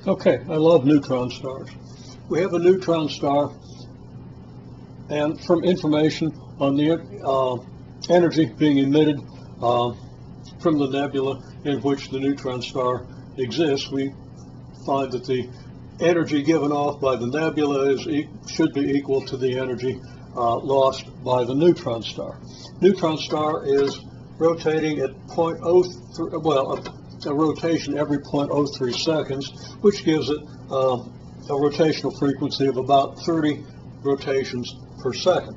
Okay, I love neutron stars. We have a neutron star, and from information on the energy being emitted from the nebula in which the neutron star exists, we find that the energy given off by the nebula should be equal to the energy lost by the neutron star. Neutron star is rotating at 0.03, well, a rotation every 0.03 seconds, which gives it a rotational frequency of about 30 rotations per second.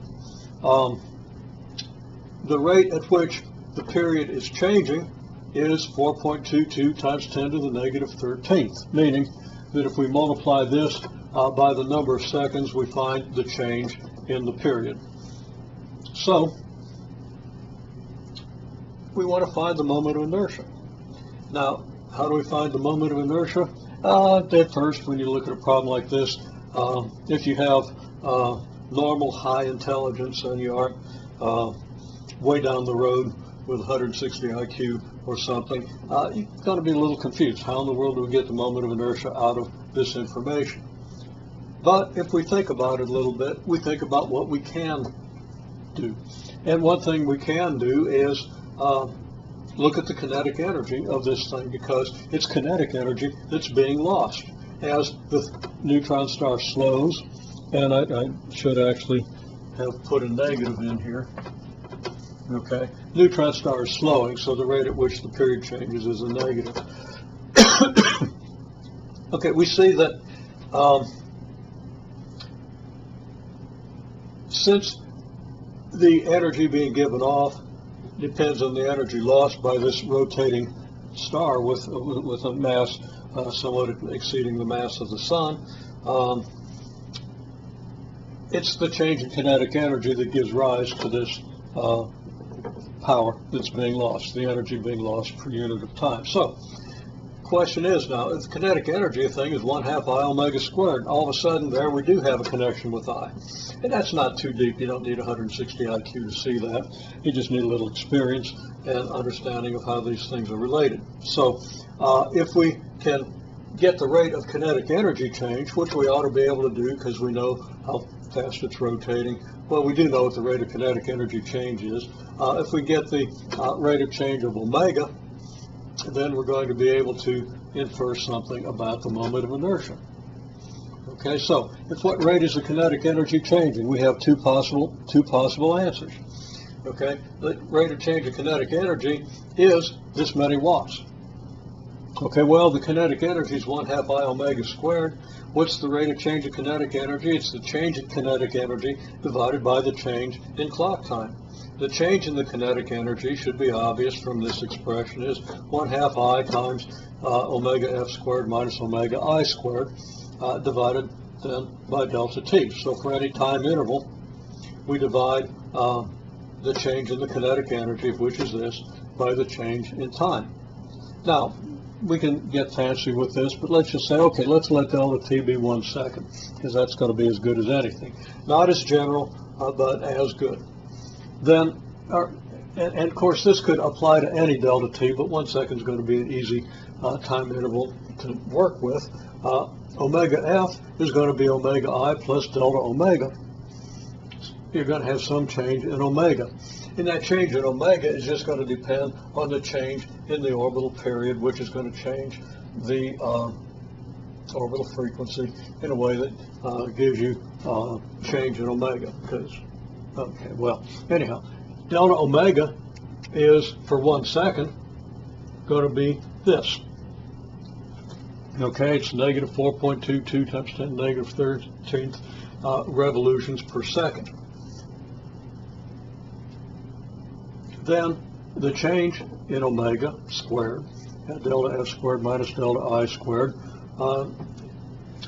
The rate at which the period is changing is 4.22 times 10 to the negative 13th, meaning that if we multiply this by the number of seconds, we find the change in the period. So we want to find the moment of inertia. Now, how do we find the moment of inertia? At first, when you look at a problem like this, if you have normal high intelligence and you aren't way down the road with 160 IQ or something, you're going to be a little confused. How in the world do we get the moment of inertia out of this information? But if we think about it a little bit, we think about what we can do. And one thing we can do is look at the kinetic energy of this thing, because it's kinetic energy that's being lost as the neutron star slows. And I should actually have put a negative in here. Okay, neutron star is slowing, so the rate at which the period changes is a negative. Okay, we see that since the energy being given off depends on the energy lost by this rotating star with a mass somewhat exceeding the mass of the sun, it's the change in kinetic energy that gives rise to this power that's being lost, the energy being lost per unit of time. So, question is now, if kinetic energy thing is 1/2 I omega squared, all of a sudden there we do have a connection with I. And that's not too deep. You don't need 160 IQ to see that. You just need a little experience and understanding of how these things are related. So if we can get the rate of kinetic energy change, which we ought to be able to do because we know how fast it's rotating. Well, we do know what the rate of kinetic energy change is. If we get the rate of change of omega, then we're going to be able to infer something about the moment of inertia. Okay, so at what rate is the kinetic energy changing? We have two possible answers. Okay, the rate of change of kinetic energy is this many watts. Okay, well, the kinetic energy is 1/2 I omega squared. What's the rate of change of kinetic energy? It's the change in kinetic energy divided by the change in clock time. The change in the kinetic energy should be obvious from this expression is 1/2 I times omega f squared minus omega I squared divided then by delta t. So for any time interval, we divide the change in the kinetic energy, which is this, by the change in time. Now, we can get fancy with this, but let's just say, okay, let's let delta t be 1 second, because that's going to be as good as anything. Not as general, but as good. Then, and of course, this could apply to any delta t, but 1 second is going to be an easy time interval to work with. Omega f is going to be omega I plus delta omega. You're going to have some change in omega. And that change in omega is just going to depend on the change in the orbital period, which is going to change the orbital frequency in a way that gives you change in omega. Because, okay, well, anyhow, delta omega is, for 1 second, going to be this. Okay, it's negative 4.22 times 10 to the negative 13th revolutions per second. Then the change in omega squared, delta f squared minus delta I squared,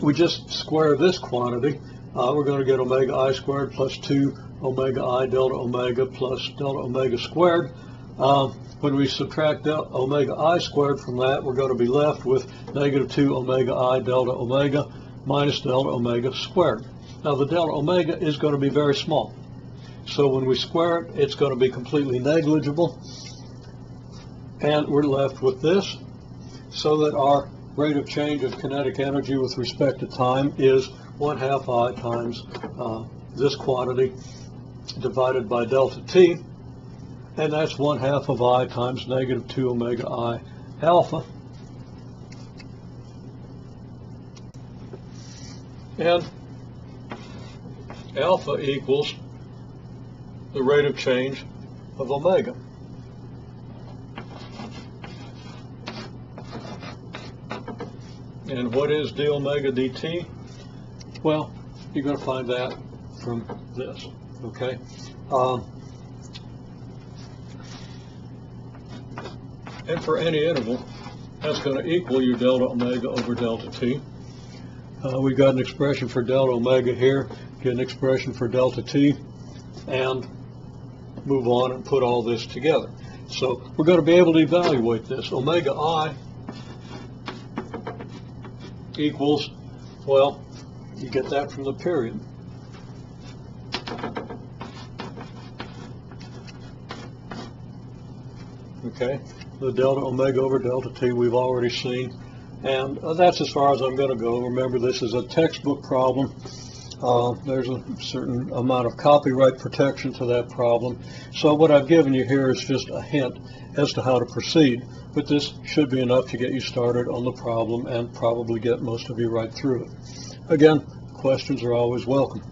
we just square this quantity. We're going to get omega I squared plus 2 omega I delta omega plus delta omega squared. When we subtract omega I squared from that, we're going to be left with negative 2 omega I delta omega minus delta omega squared. Now the delta omega is going to be very small. So when we square it, it's going to be completely negligible. And we're left with this, so that our rate of change of kinetic energy with respect to time is 1/2 I times this quantity divided by delta t, and that's 1/2 of I times -2 omega I alpha. And alpha equals the rate of change of omega. And what is d omega dt? Well, you're going to find that from this, okay? And for any interval, that's going to equal your delta omega over delta t. We've got an expression for delta omega here, get an expression for delta t, and move on and put all this together. So we're going to be able to evaluate this. Omega I equals, well, you get that from the period. Okay, the delta omega over delta t we've already seen, and that's as far as I'm going to go. Remember, this is a textbook problem. There's a certain amount of copyright protection to that problem. So what I've given you here is just a hint as to how to proceed, but this should be enough to get you started on the problem and probably get most of you right through it. Again, questions are always welcome.